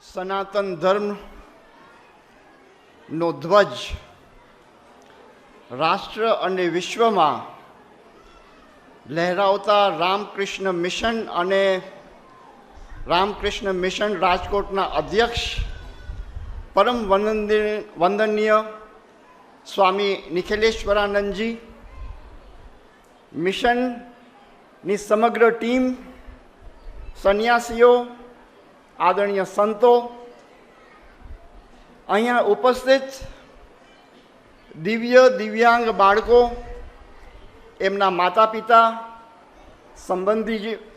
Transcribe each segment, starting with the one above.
સનાતન ધર્મનો ધ્વજ રાષ્ટ્ર અને વિશ્વમાં લહેરાવતા રામકૃષ્ણ મિશન અને રામકૃષ્ણ મિશન રાજકોટના અધ્યક્ષ પરમ વંદનીય સ્વામી નિખિલેશ્વરાનંદજી, મિશનની સમગ્ર ટીમ, સંન્યાસીઓ, આદરણીય સંતો, અહીંયા ઉપસ્થિત દિવ્યાંગ બાળકો, એમના માતા પિતા,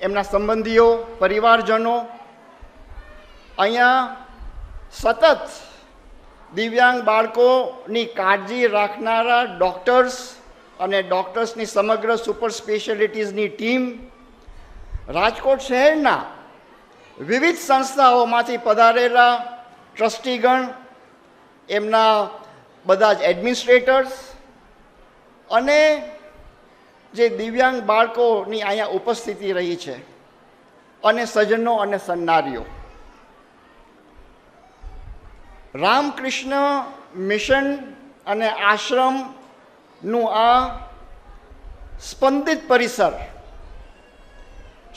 એમના સંબંધીઓ, પરિવારજનો, અહીંયા સતત દિવ્યાંગ બાળકોની કાળજી રાખનારા ડૉક્ટર્સ અને ડૉક્ટર્સની સમગ્ર સુપર સ્પેશિયાલિટીઝની ટીમ, રાજકોટ શહેરના વિવિધ સંસ્થાઓમાંથી પધારેલા ટ્રસ્ટીગણ, એમના બધા જ એડમિનિસ્ટ્રેટર્સ અને જે દિવ્યાંગ બાળકોની અહીંયા ઉપસ્થિતિ રહી છે, અને સજ્જનો અને સન્નારીઓ, રામકૃષ્ણ મિશન અને આશ્રમનું આ સ્પંદિત પરિસર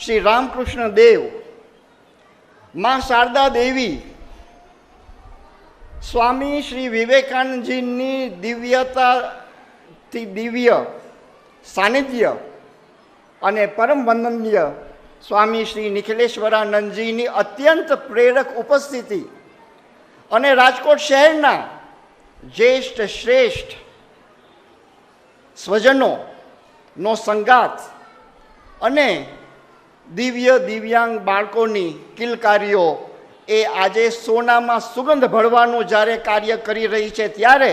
શ્રી રામકૃષ્ણ દેવ, મા શારદા દેવી, સ્વામી શ્રી વિવેકાનંદજીની દિવ્યતાથી દિવ્ય સાનિધ્ય અને પરમ વંદનીય સ્વામી શ્રી નિખિલેશ્વરાનંદજીની અત્યંત પ્રેરક ઉપસ્થિતિ અને રાજકોટ શહેરના જ્યેષ્ઠ શ્રેષ્ઠ સ્વજનોનો સંગાત અને દિવ્યાંગ બાળકોની કિલકારીઓ એ આજે સોનામાં સુગંધ ભળવાનું જ્યારે કાર્ય કરી રહી છે, ત્યારે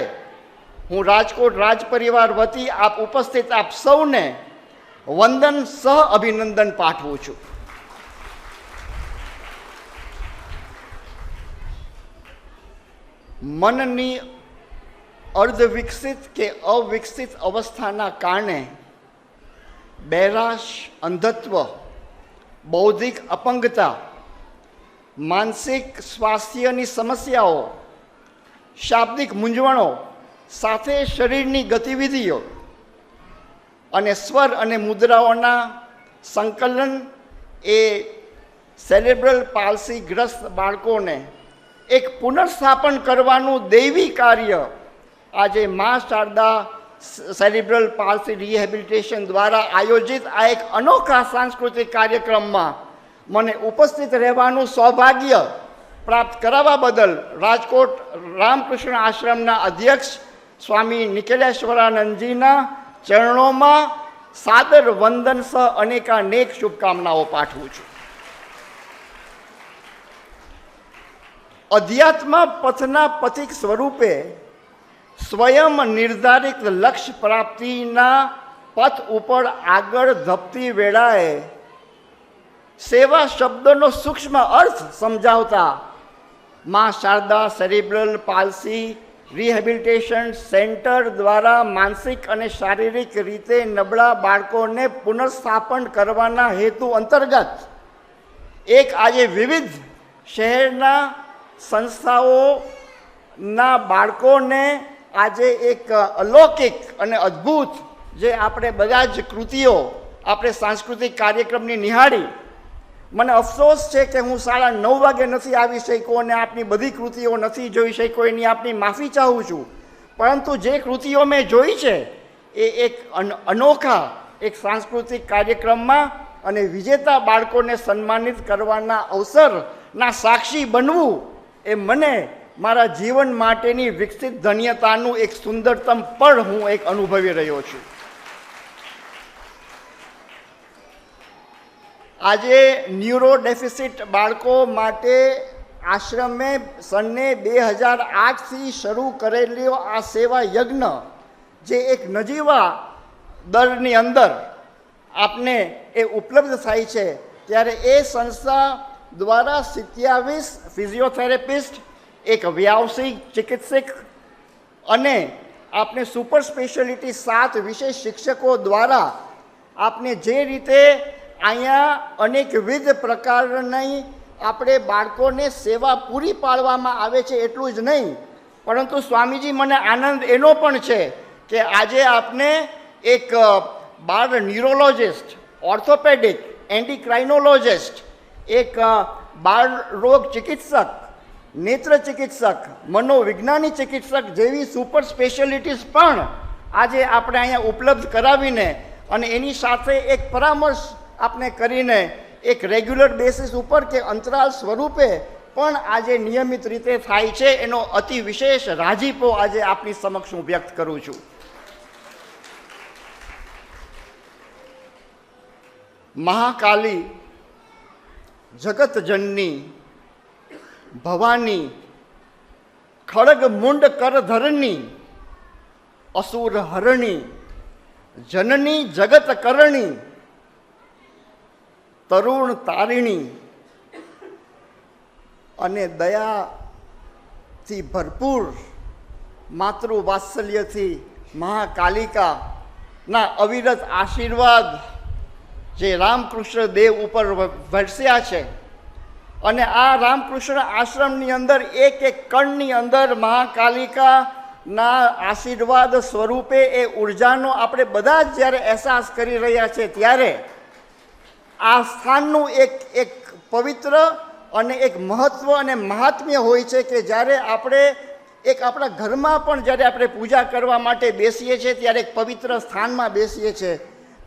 હું રાજકોટ રાજપરિવાર વતી આપ ઉપસ્થિત આપ સૌને વંદન સહ અભિનંદન પાઠવું છું. મનની અર્ધવિકસિત કે અવિકસિત અવસ્થાના કારણે બહેરાશ, અંધત્વ, બૌદ્ધિક અપંગતા, માનસિક સ્વાસ્થ્યની સમસ્યાઓ, શાબ્દિક મૂંઝવણો સાથે શરીરની ગતિવિધિઓ અને સ્વર અને મુદ્રાઓના સંકલન એ સેરેબ્રલ પાલ્સીગ્રસ્ત બાળકોને એક પુનર્સ્થાપન કરવાનું દૈવી કાર્ય આજે મા શારદા સેરેબ્રલ પાલ્સી રિહેબિલિટેશન દ્વારા આયોજિત આ એક અનોખા સાંસ્કૃતિક કાર્યક્રમમાં મને ઉપસ્થિત રહેવાનું સૌભાગ્ય પ્રાપ્ત કરાવવા બદલ રાજકોટ રામકૃષ્ણ આશ્રમના અધ્યક્ષ સ્વામી નિખિલેશ્વરાનંદજીના ચરણોમાં સાદર વંદન સહ અનેકાનેક શુભકામનાઓ પાઠવું છું. અધ્યાત્મ પથના પથિક સ્વરૂપે સ્વયં નિર્ધારિત લક્ષ્ય પ્રાપ્તિના પથ ઉપર આગળ ધપતી વેળાએ સેવા શબ્દનો સૂક્ષ્મ અર્થ સમજાવતા Maa Sharda cerebral palsy rehabilitation centre દ્વારા માનસિક અને શારીરિક રીતે નબળા બાળકોને પુનર્સ્થાપન કરવાના હેતુ અંતર્ગત એક આજે વિવિધ શહેરના સંસ્થાઓના બાળકોને આજે એક અલૌકિક અને અદ્ભુત જે આપણે બધા જ કૃતિઓ આપણે સાંસ્કૃતિક કાર્યક્રમની નિહાળી, મને અફસોસ છે કે હું 9:30 વાગે નથી આવી શક્યો અને આપની બધી કૃતિઓ નથી જોઈ શક્યો, એની આપની માફી ચાહું છું. પરંતુ જે કૃતિઓ મેં જોઈ છે એ એક અનોખા એક સાંસ્કૃતિક કાર્યક્રમમાં અને વિજેતા બાળકોને સન્માનિત કરવાના અવસરના સાક્ષી બનવું એ મને મારા જીવન માટેની વિકસિત ધન્યતાનું એક સુંદરતમ પળ હું એક અનુભવી રહ્યો છું. આજે ન્યુરો ડેફિસિટ બાળકો માટે આશ્રમે સને 2008થી શરૂ કરેલો આ સેવા યજ્ઞ જે એક નજીવા દરની અંદર આપને એ ઉપલબ્ધ થાય છે, ત્યારે એ સંસ્થા દ્વારા 27 ફિઝિયોથેરાપિસ્ટ, એક વ્યાવસાયિક ચિકિત્સક અને આપને સુપર સ્પેશિયાલિટી 7 વિશેષ શિક્ષકો દ્વારા આપને જે રીતે અહીંયા અનેકવિધ પ્રકારની આપણે બાળકોને સેવા પૂરી પાડવામાં આવે છે એટલું જ નહીં, પરંતુ સ્વામીજી મને આનંદ એનો પણ છે કે આજે આપને એક બાળ ન્યુરોલોજિસ્ટ, ઓર્થોપેડિક, એન્ટિક્રાઇનોલોજિસ્ટ, એક બાળ રોગ ચિકિત્સક, નેત્ર ચિકિત્સક, મનોવિજ્ઞાની ચિકિત્સક જેવી સુપર સ્પેશિયાલિટીઝ પણ આજે આપણે અહીંયા ઉપલબ્ધ કરાવીને અને એની સાથે એક પરામર્શ આપણે કરીને એક રેગ્યુલર બેસિસ ઉપર કે અંતરાલ સ્વરૂપે પણ આજે નિયમિત રીતે થાય છે, એનો અતિ વિશેષ રાજીપો આજે આપની સમક્ષ હું વ્યક્ત કરું છું. મહાકાલી, જગતજનની, ભવાની, ખડગ મુંડ કરધરની, અસુર હરણી, જનની જગત કરણી, તરુણ તારિણી અને દયાથી ભરપૂર માતૃવાત્સલ્યથી મહાકાલિકાના અવિરત આશીર્વાદ જે રામકૃષ્ણ દેવ ઉપર વરસ્યા છે અને આ રામકૃષ્ણ આશ્રમની અંદર એક એક કણની અંદર મહાકાલિકાના આશીર્વાદ સ્વરૂપે એ ઉર્જાનો આપણે બધા જ જ્યારે અહેસાસ કરી રહ્યા છે ત્યારે આ સ્થાનનું એક પવિત્ર અને એક મહત્ત્વ અને મહાત્મ્ય હોય છે કે જ્યારે આપણે એક આપણા ઘરમાં પણ જ્યારે આપણે પૂજા કરવા માટે બેસીએ છીએ ત્યારે એક પવિત્ર સ્થાનમાં બેસીએ છીએ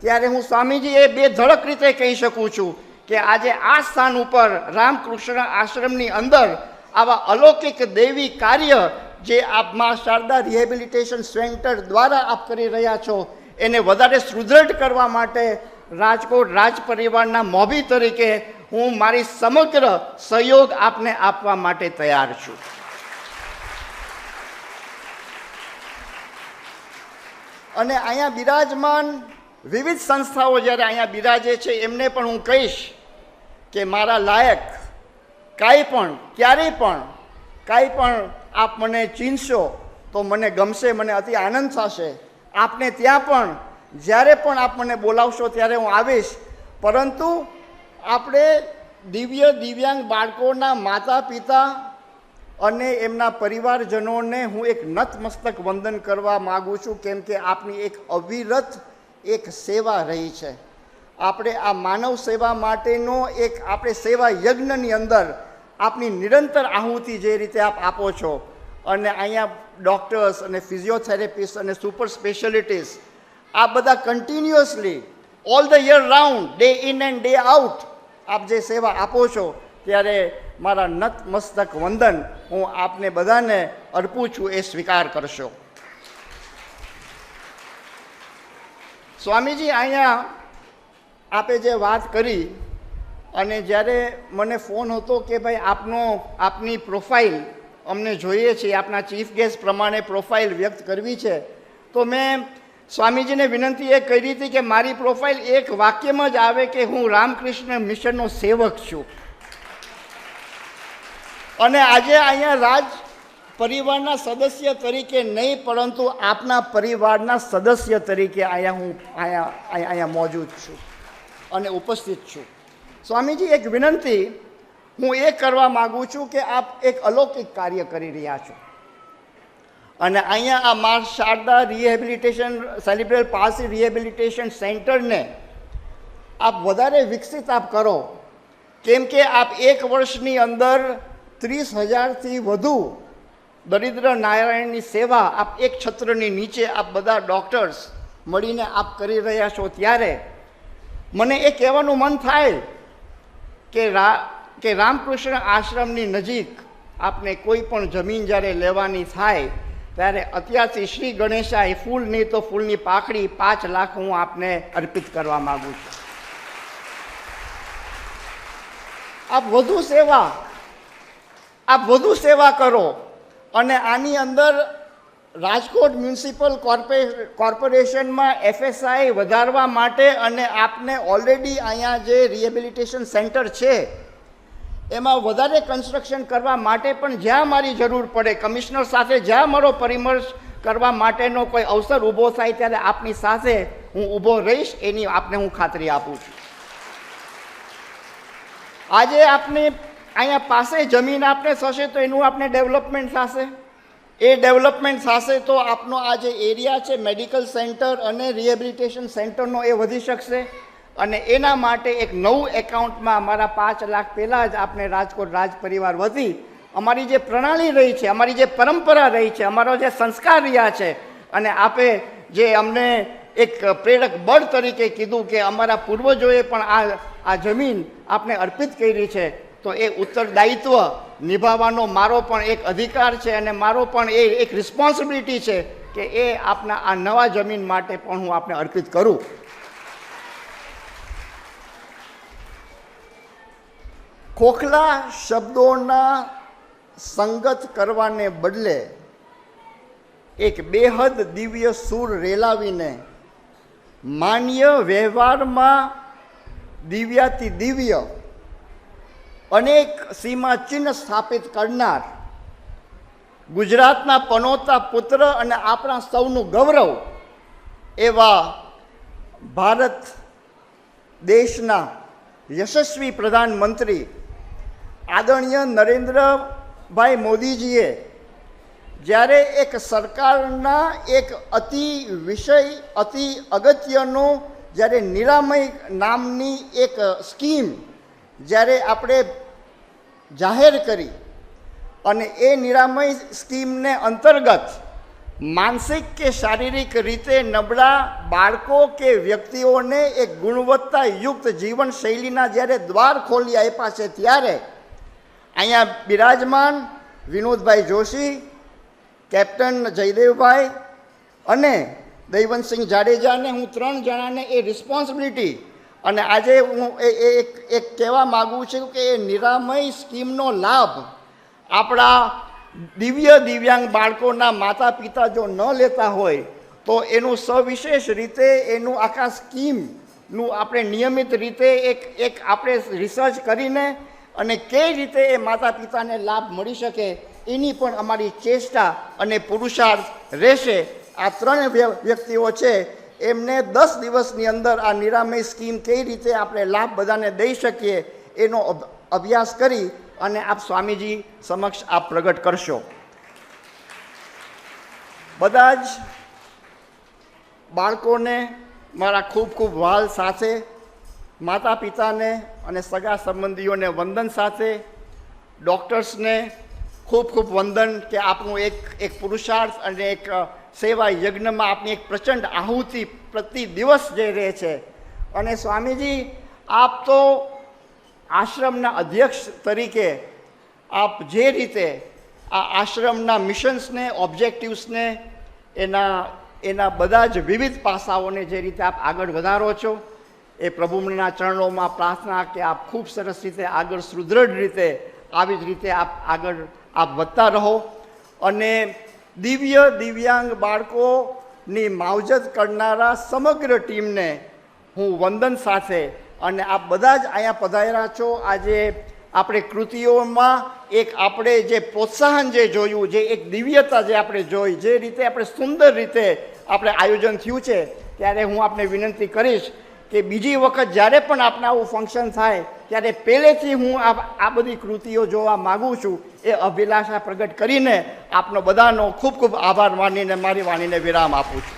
ત્યારે હું સ્વામીજી એ બે ધડક રીતે કહી શકું છું કે આજે આ સ્થાન ઉપર રામકૃષ્ણ આશ્રમની અંદર આવા અલૌકિક દૈવી કાર્ય જે આપ મા શારદા રિહેબિલિટેશન સેન્ટર દ્વારા આપ કરી રહ્યા છો એને વધારે સુદૃઢ કરવા માટે રાજકોટ રાજ પરિવારના મોભી તરીકે હું મારી સમગ્ર સહયોગ આપને આપવા માટે તૈયાર છું. અને અહીંયા બિરાજમાન વિવિધ સંસ્થાઓ જ્યારે અહીંયા બિરાજે છે એમને પણ હું કહીશ કે મારા લાયક કાંઈ પણ ક્યારેય પણ કાંઈ પણ આપ મને ચીનશો તો મને ગમશે, મને અતિ આનંદ થશે. આપને ત્યાં પણ જ્યારે પણ આપ મને બોલાવશો ત્યારે હું આવીશ. પરંતુ આપણે દિવ્યાંગ બાળકોના માતા પિતા અને એમના પરિવારજનોને હું એક નતમસ્તક વંદન કરવા માગું છું, કેમ કે આપની એક અવિરત એક સેવા રહી છે. આપણે આ માનવ સેવા માટેનો એક આપણે સેવા યજ્ઞની અંદર આપની નિરંતર આહુતિ જે રીતે આપ આપો છો અને અહીંયા ડૉક્ટર્સ અને ફિઝિયોથેરેપિસ્ટ અને સુપર સ્પેશિયાલિટીઝ આ બધા continuously all the year round day in and day out આપ જે સેવા આપો છો ત્યારે મારા નતમસ્તક વંદન હું આપને બધાને અર્પું છું, એ સ્વીકાર કરશો. સ્વામીજી અહીંયા આપે જે વાત કરી અને જ્યારે મને ફોન હતો કે ભાઈ આપની પ્રોફાઇલ અમને જોઈએ છે, આપના ચીફ ગેસ્ટ પ્રમાણે પ્રોફાઇલ વ્યક્ત કરવી છે, તો મેં સ્વામીજીને વિનંતી એ કરી હતી કે મારી પ્રોફાઇલ એક વાક્યમાં જ આવે કે હું રામકૃષ્ણ મિશનનો સેવક છું. અને આજે અહીંયા રાજ પરિવારના સદસ્ય તરીકે નહીં પરંતુ આપના પરિવારના સદસ્ય તરીકે અહીંયા મોજૂદ છું અને ઉપસ્થિત છું. સ્વામીજી એક વિનંતી હું એ કરવા માગું છું કે આપ એક અલૌકિક કાર્ય કરી રહ્યા છો અને અહીંયા આ મા શારદા રિહેબિલિટેશન સેલિબ્રેલ પાલસી રિહેબિલિટેશન સેન્ટરને આપ વધારે વિકસિત આપ કરો, કેમ કે આપ એક વર્ષની અંદર 30,000થી વધુ દરિદ્ર નારાયણની સેવા આપ એક છત્રની નીચે આપ બધા ડૉક્ટર્સ મળીને આપ કરી રહ્યા છો ત્યારે મને એ કહેવાનું મન થાય કે રામકૃષ્ણ આશ્રમની નજીક આપને કોઈ પણ જમીન જ્યારે લેવાની થાય ત્યારે અત્યારથી શ્રી ગણેશાય ફૂલ નહીં તો ફૂલની પાકડી 5 લાખ હું આપને અર્પિત કરવા માગું છું. આપ વધુ સેવા કરો અને આની અંદર રાજકોટ મ્યુનિસિપલ કોર્પોરેશનમાં FSI વધારવા માટે અને આપને ઓલરેડી અહીંયા જે રિહેબિલિટેશન સેન્ટર છે એમાં વધારે કન્સ્ટ્રક્શન કરવા માટે પણ જ્યાં મારી જરૂર પડે કમિશનર સાથે જ્યાં મારો પરામર્શ કરવા માટેનો કોઈ અવસર ઊભો થાય ત્યારે આપની સાથે હું ઊભો રહીશ, એની આપને હું ખાતરી આપું છું. આજે અહીંયા પાસે જમીન આપણે થશે તો એનું આપણે ડેવલપમેન્ટ થશે, એ ડેવલપમેન્ટ થશે તો આપનો આ જે એરિયા છે મેડિકલ સેન્ટર અને રિહેબિલિટેશન સેન્ટરનો એ વધી શકશે. અને એના માટે એક નવું એકાઉન્ટમાં અમારા 5 લાખ પહેલાં જ આપણે રાજકોટ રાજ પરિવાર વધી અમારી જે પ્રણાલી રહી છે, અમારી જે પરંપરા રહી છે, અમારો જે સંસ્કાર રહ્યા છે, અને આપે જે અમને એક પ્રેરક બળ તરીકે કીધું કે અમારા પૂર્વજોએ પણ આ જમીન આપણે અર્પિત કરી છે, તો એ ઉત્તરદાયિત્વ નિભાવવાનો મારો પણ એક અધિકાર છે અને મારો પણ એ એક રિસ્પોન્સિબિલિટી છે કે એ આપના આ નવા જમીન માટે પણ હું આપને અર્પિત કરું. ખોખલા શબ્દોના સંગત કરવાને બદલે એક બેહદ દિવ્ય સૂર રેલાવીને માન્ય વ્યવહારમાં દિવ્યાતિ દિવ્ય અનેક સીમા ચિહ્ન સ્થાપિત કરનાર ગુજરાતના પનોતા પુત્ર અને આપણા સૌનું ગૌરવ એવા ભારત દેશના યશસ્વી પ્રધાનમંત્રી આદરણીય નરેન્દ્રભાઈ મોદીજીએ જ્યારે એક સરકારના એક અતિ અગત્યનો જ્યારે નિરામય નામની એક સ્કીમ જ્યારે આપણે જાહેર કરી અને એ નિરામય સ્કીમને અંતર્ગત માનસિક કે શારીરિક રીતે નબળા બાળકો કે વ્યક્તિઓને એક ગુણવત્તાયુક્ત જીવનશૈલીના જ્યારે દ્વાર ખોલી આપ્યા છે, ત્યારે અહીંયા બિરાજમાન વિનોદભાઈ જોશી, કેપ્ટન જયદેવભાઈ અને દૈવંતસિંહ જાડેજાને હું 3 જણાને એ રિસ્પોન્સિબિલિટી અને આજે હું એક કહેવા માગું છું કે એ નિરામય સ્કીમનો લાભ આપણા દિવ્યાંગ બાળકોના માતા પિતા જો ન લેતા હોય તો એનું સવિશેષ રીતે એનું આખા સ્કીમનું આપણે નિયમિત રીતે એક આપણે રિસર્ચ કરીને અને કઈ રીતે એ માતા પિતાને લાભ મળી શકે એની પણ અમારી ચેષ્ટા અને પુરુષાર્થ રહેશે. આ 3 વ્યક્તિઓ છે, એમને 10 દિવસની અંદર આ નિરામય સ્કીમ કઈ રીતે આપણે લાભ બધાને દઈ શકીએ એનો અભ્યાસ કરી અને આપ સ્વામીજી સમક્ષ આપ પ્રગટ કરશો. બધા જ બાળકોને મારા ખૂબ ખૂબ વહાલ સાથે, માતા પિતાને અને સગા સંબંધીઓને વંદન સાથે, ડૉક્ટર્સને ખૂબ ખૂબ વંદન કે આપનું એક પુરુષાર્થ અને એક સેવા યજ્ઞમાં આપની એક પ્રચંડ આહુતિ પ્રતિ દિવસ જે રહે છે. અને સ્વામીજી, આપ તો આશ્રમના અધ્યક્ષ તરીકે આપ જે રીતે આ આશ્રમના મિશન્સને, ઓબ્જેક્ટિવ્સને, એના બધા જ વિવિધ પાસાઓને જે રીતે આપ આગળ વધારો છો, એ પ્રભુના ચરણોમાં પ્રાર્થના કે આપ ખૂબ સરસ રીતે આગળ સુદૃઢ રીતે આવી જ રીતે આપ વધતા રહો અને દિવ્યાંગ બાળકોની માવજત કરનારા સમગ્ર ટીમને હું વંદન સાથે અને આપ બધા જ અહીંયા પધાર્યા છો. આજે આપણે કૃતિઓમાં એક આપણે જે પ્રોત્સાહન જે જોયું, જે એક દિવ્યતા જે આપણે જોઈ, જે રીતે આપણે સુંદર રીતે આપણે આયોજન થયું છે, ત્યારે હું આપને વિનંતી કરીશ કે બીજી વખત જ્યારે પણ આપણે આવું ફંક્શન થાય ત્યારે પહેલેથી હું આ બધી કૃતિઓ જોવા માગું છું. એ અભિલાષા પ્રગટ કરીને આપનો બધાનો ખૂબ ખૂબ આભાર માનીને મારી વાણીને વિરામ આપું છું.